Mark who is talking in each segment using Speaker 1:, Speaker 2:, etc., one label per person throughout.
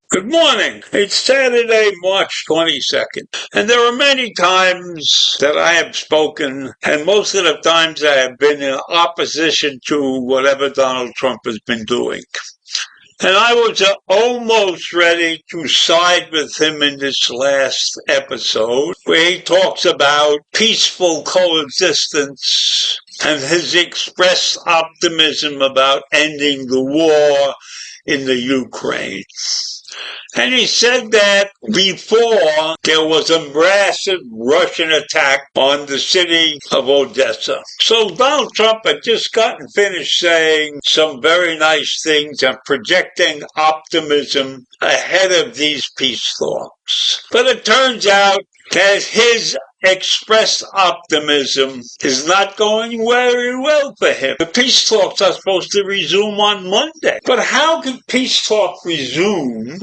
Speaker 1: Good morning. It's Saturday, March 22nd, and there are many times that I have spoken, and most of the times I have been in opposition to whatever Donald Trump has been doing. And I was almost ready to side with him in this last episode, where he talks about peaceful coexistence and his expressed optimism about ending the war in the Ukraine. And he said that before there was a massive Russian attack on the city of Odessa. So Donald Trump had just gotten finished saying some very nice things and projecting optimism ahead of these peace talks. But it turns out that his expressed optimism is not going very well for him. The peace talks are supposed to resume on Monday. But how can peace talk resume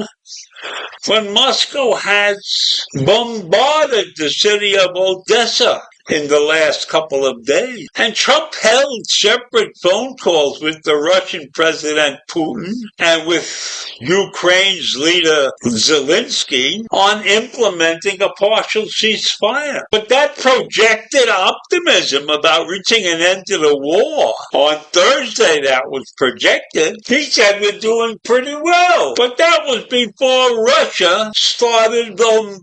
Speaker 1: when Moscow has bombarded the city of Odessa in the last couple of days? And Trump held separate phone calls with the Russian President Putin and with Ukraine's leader Zelensky on implementing a partial ceasefire. But that projected optimism about reaching an end to the war. On Thursday that was projected. He said we're doing pretty well. But that was before Russia started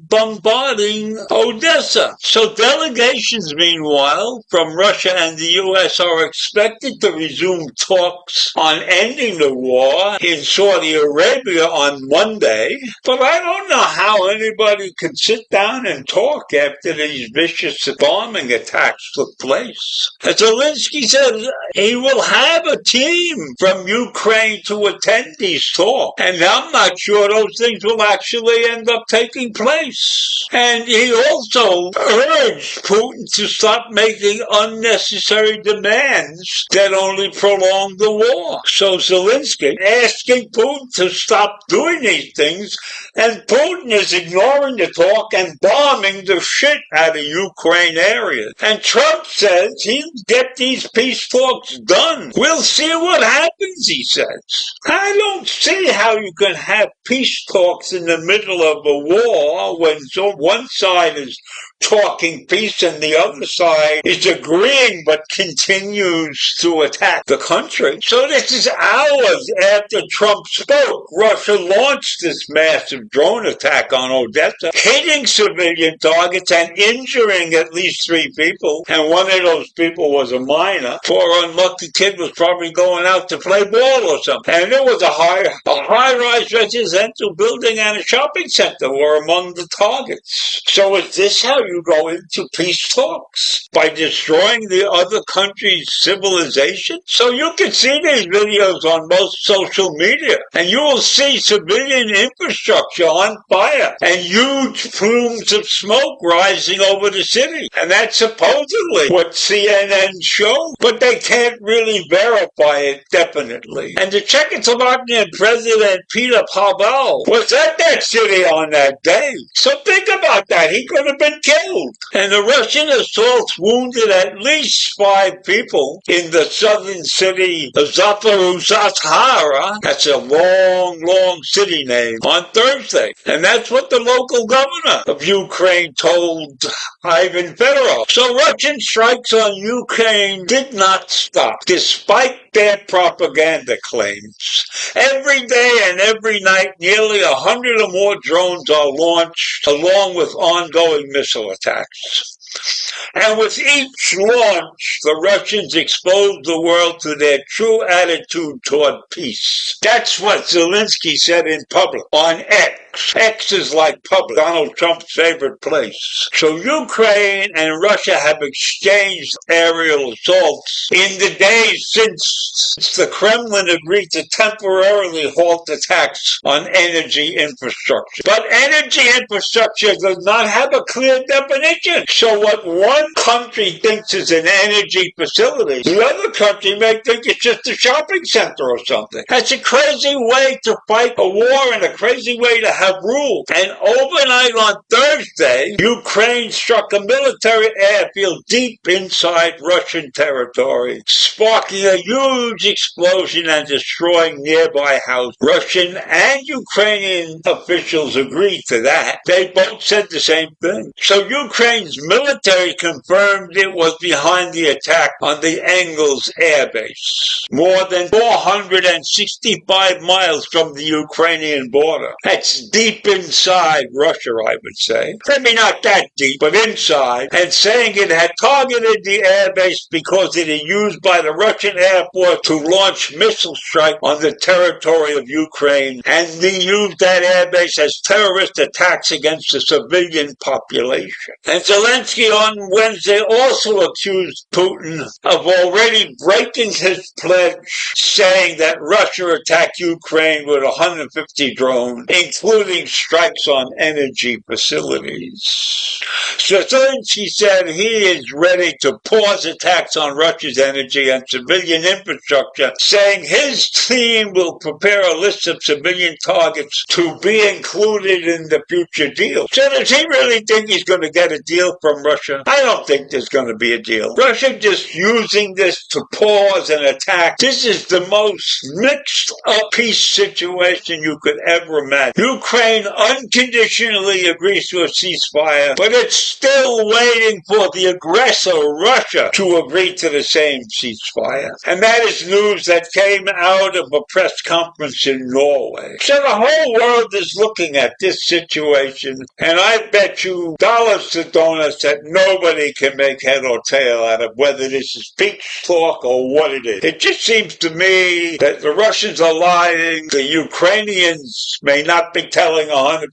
Speaker 1: bombarding Odessa. So delegations, meanwhile, from Russia and the U.S. are expected to resume talks on ending the war in Saudi Arabia on Monday. But I don't know how anybody can sit down and talk after these vicious bombing attacks took place. As Zelensky said, he will have a team from Ukraine to attend these talks. And I'm not sure those things will actually end up taking place. And he also urged Putin to stop making unnecessary demands that only prolong the war. So Zelensky asking Putin to stop doing these things, and Putin is ignoring the talk and bombing the shit out of Ukraine areas. And Trump says he'll get these peace talks done. We'll see what happens, he says. I don't see how you can have peace talks in the middle of a war when one side is talking peace and the other side is agreeing but continues to attack the country. So this is hours after Trump spoke. Russia launched this massive drone attack on Odessa, hitting civilian targets and injuring at least 3 people. And one of those people was a minor. Poor unlucky kid was probably going out to play ball or something. And there was a high-rise residential building and a shopping center were among the targets. So is this how you go into peace talks? By destroying the other country's civilization? So you can see these videos on most social media, and you will see civilian infrastructure on fire and huge plumes of smoke rising over the city. And that's supposedly what CNN showed, but they can't really verify it definitely. And the Czechoslovakian President Peter Pavel was at that city on that day. So think about that. He could have been killed. And the Russian assaults wounded at least 5 people in the southern city of Zaporizhzhia. That's a long, long city name on Thursday. And that's what the local governor of Ukraine told Ivan Fedorov. So Russian strikes on Ukraine did not stop, despite their propaganda claims. Every day and every night, nearly 100 or more drones are launched, along with ongoing missile attacks. And with each launch, the Russians exposed the world to their true attitude toward peace. That's what Zelensky said in public on X. X is like public, Donald Trump's favorite place. So Ukraine and Russia have exchanged aerial assaults in the days since the Kremlin agreed to temporarily halt attacks on energy infrastructure. But energy infrastructure does not have a clear definition. So what one country thinks is an energy facility, the other country may think it's just a shopping center or something. That's a crazy way to fight a war and a crazy way to have rule. And overnight on Thursday, Ukraine struck a military airfield deep inside Russian territory, sparking a huge explosion and destroying nearby houses. Russian and Ukrainian officials agreed to that. They both said the same thing. So Ukraine's military confirmed it was behind the attack on the Engels air base, more than 465 miles from the Ukrainian border. That's deep inside Russia, I would say. Maybe not that deep, but inside, and saying it had targeted the air base because it is used by the Russian Air Force to launch missile strikes on the territory of Ukraine, and they used that air base as terrorist attacks against the civilian population. And Zelensky on Wednesday also accused Putin of already breaking his pledge, saying that Russia attacked Ukraine with 150 drones, including strikes on energy facilities. Zelensky said he is ready to pause attacks on Russia's energy and civilian infrastructure, saying his team will prepare a list of civilian targets to be included in the future deal. So does he really think he's going to get a deal from Russia? I don't think there's going to be a deal. Russia just using this to pause an attack. This is the most mixed up peace situation you could ever imagine. Ukraine unconditionally agrees to a ceasefire, but it's still waiting for the aggressor, Russia, to agree to the same ceasefire. And that is news that came out of a press conference in Norway. So the whole world is looking at this situation, and I bet you dollars to donuts that nobody can make head or tail out of whether this is peace talk or what it is. It just seems to me that the Russians are lying, the Ukrainians may not be telling 100%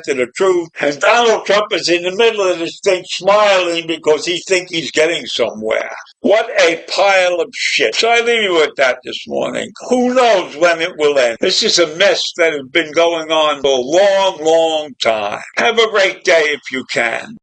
Speaker 1: of the truth, and Donald Trump is in the middle of this thing smiling because he thinks he's getting somewhere. What a pile of shit. So I leave you with that this morning. Who knows when it will end? This is a mess that has been going on for a long, long time. Have a great day if you can.